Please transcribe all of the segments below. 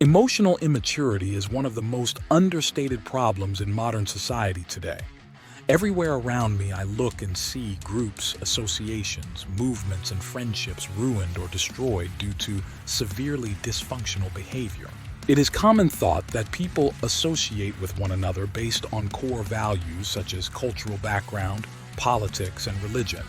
Emotional immaturity is one of the most understated problems in modern society today. Everywhere around me, I look and see groups, associations, movements, and friendships ruined or destroyed due to severely dysfunctional behavior. It is common thought that people associate with one another based on core values such as cultural background, politics, and religion.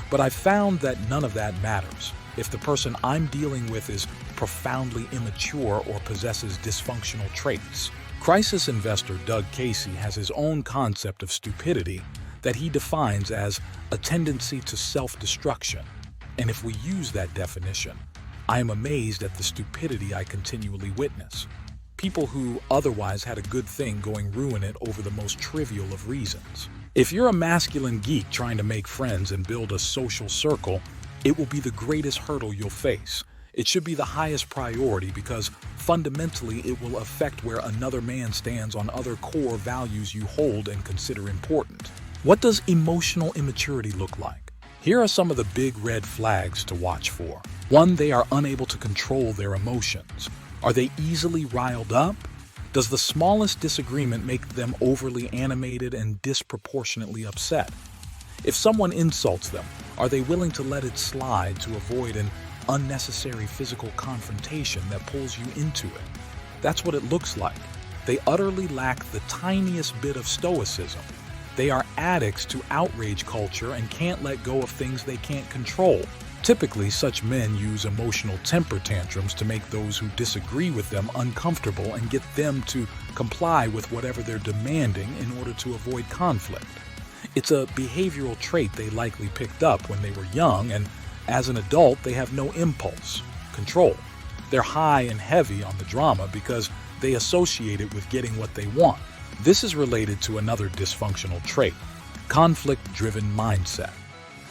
But I've found that none of that matters if the person I'm dealing with is profoundly immature or possesses dysfunctional traits. Crisis investor Doug Casey has his own concept of stupidity that he defines as a tendency to self-destruction. And if we use that definition, I am amazed at the stupidity I continually witness. People who otherwise had a good thing going ruin it over the most trivial of reasons. If you're a masculine geek trying to make friends and build a social circle, it will be the greatest hurdle you'll face. It should be the highest priority because fundamentally it will affect where another man stands on other core values you hold and consider important. What does emotional immaturity look like? Here are some of the big red flags to watch for. 1. They are unable to control their emotions. Are they easily riled up? Does the smallest disagreement make them overly animated and disproportionately upset? If someone insults them, are they willing to let it slide to avoid an unnecessary physical confrontation that pulls you into it? That's what it looks like. They utterly lack the tiniest bit of stoicism. They are addicts to outrage culture and can't let go of things they can't control. Typically, such men use emotional temper tantrums to make those who disagree with them uncomfortable and get them to comply with whatever they're demanding in order to avoid conflict. It's a behavioral trait they likely picked up when they were young, and as an adult, they have no impulse, control. They're high and heavy on the drama because they associate it with getting what they want. This is related to another dysfunctional trait, conflict-driven mindset.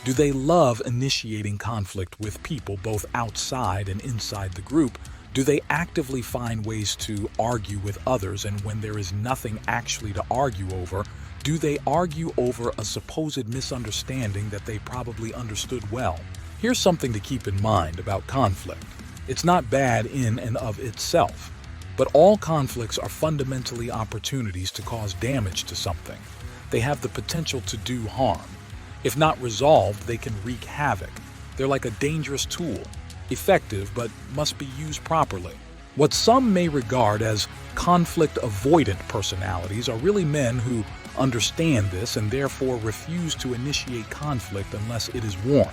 Do they love initiating conflict with people both outside and inside the group? Do they actively find ways to argue with others, and when there is nothing actually to argue over, do they argue over a supposed misunderstanding that they probably understood well? Here's something to keep in mind about conflict. It's not bad in and of itself, but all conflicts are fundamentally opportunities to cause damage to something. They have the potential to do harm. If not resolved, they can wreak havoc. They're like a dangerous tool, effective but must be used properly. What some may regard as conflict-avoidant personalities are really men who understand this and therefore refuse to initiate conflict unless it is warned.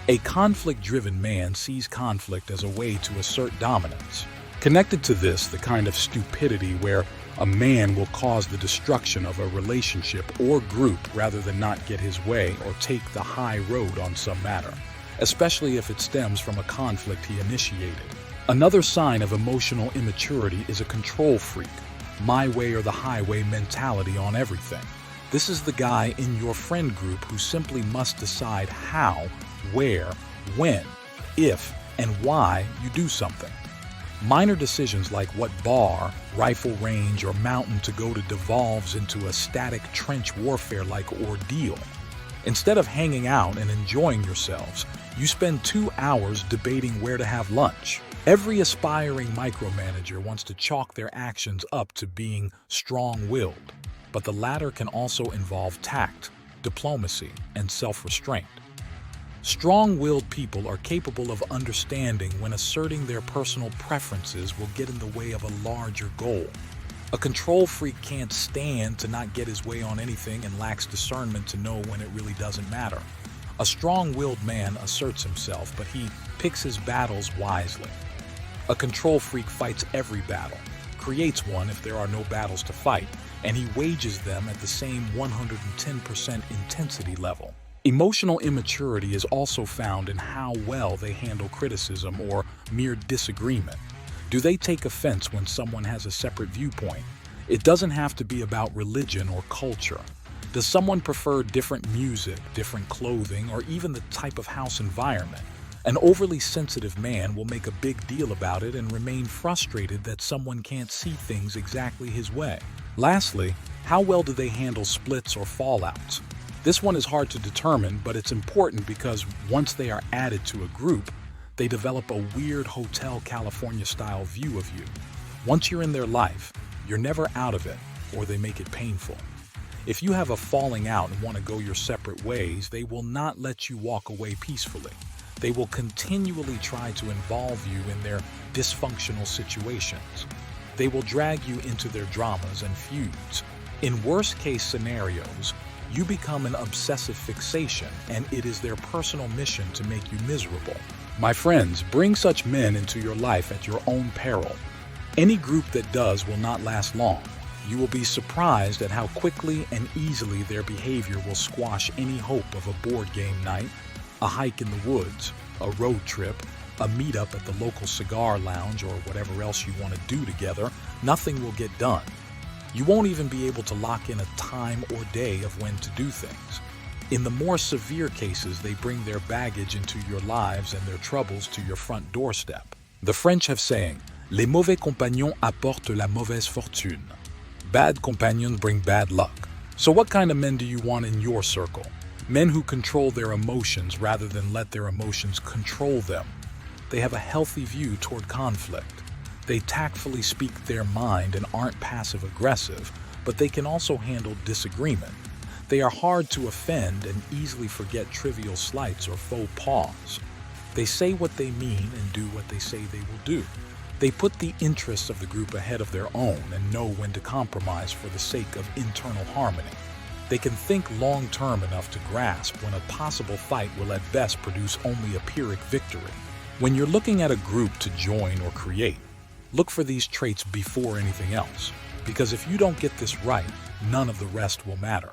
A conflict-driven man sees conflict as a way to assert dominance. Connected to this, the kind of stupidity where a man will cause the destruction of a relationship or group rather than not get his way or take the high road on some matter, especially if it stems from a conflict he initiated. Another sign of emotional immaturity is a control freak, my way or the highway mentality on everything. This is the guy in your friend group who simply must decide how, where, when, if, and why you do something. Minor decisions like what bar, rifle range, or mountain to go to devolves into a static trench warfare-like ordeal. Instead of hanging out and enjoying yourselves, you spend 2 hours debating where to have lunch. Every aspiring micromanager wants to chalk their actions up to being strong-willed, but the latter can also involve tact, diplomacy, and self-restraint. Strong-willed people are capable of understanding when asserting their personal preferences will get in the way of a larger goal. A control freak can't stand to not get his way on anything and lacks discernment to know when it really doesn't matter. A strong-willed man asserts himself, but he picks his battles wisely. A control freak fights every battle, creates one if there are no battles to fight, and he wages them at the same 110% intensity level. Emotional immaturity is also found in how well they handle criticism or mere disagreement. Do they take offense when someone has a separate viewpoint? It doesn't have to be about religion or culture. Does someone prefer different music, different clothing, or even the type of house environment? An overly sensitive man will make a big deal about it and remain frustrated that someone can't see things exactly his way. Lastly, how well do they handle splits or fallouts? This one is hard to determine, but it's important because once they are added to a group, They develop a weird Hotel California-style view of you. Once you're in their life, you're never out of it, or they make it painful. If you have a falling out and want to go your separate ways, they will not let you walk away peacefully. They will continually try to involve you in their dysfunctional situations. They will drag you into their dramas and feuds. In worst-case scenarios, you become an obsessive fixation, and it is their personal mission to make you miserable. My friends, bring such men into your life at your own peril. Any group that does will not last long. You will be surprised at how quickly and easily their behavior will squash any hope of a board game night, a hike in the woods, a road trip, a meetup at the local cigar lounge, or whatever else you want to do together. Nothing will get done. You won't even be able to lock in a time or day of when to do things. In the more severe cases, they bring their baggage into your lives and their troubles to your front doorstep. The French have saying, "Les mauvais compagnons apportent la mauvaise fortune." Bad companions bring bad luck. So what kind of men do you want in your circle? Men who control their emotions rather than let their emotions control them. They have a healthy view toward conflict. They tactfully speak their mind and aren't passive-aggressive, but they can also handle disagreement. They are hard to offend and easily forget trivial slights or faux pas. They say what they mean and do what they say they will do. They put the interests of the group ahead of their own and know when to compromise for the sake of internal harmony. They can think long-term enough to grasp when a possible fight will at best produce only a Pyrrhic victory. When you're looking at a group to join or create, look for these traits before anything else, because if you don't get this right, none of the rest will matter.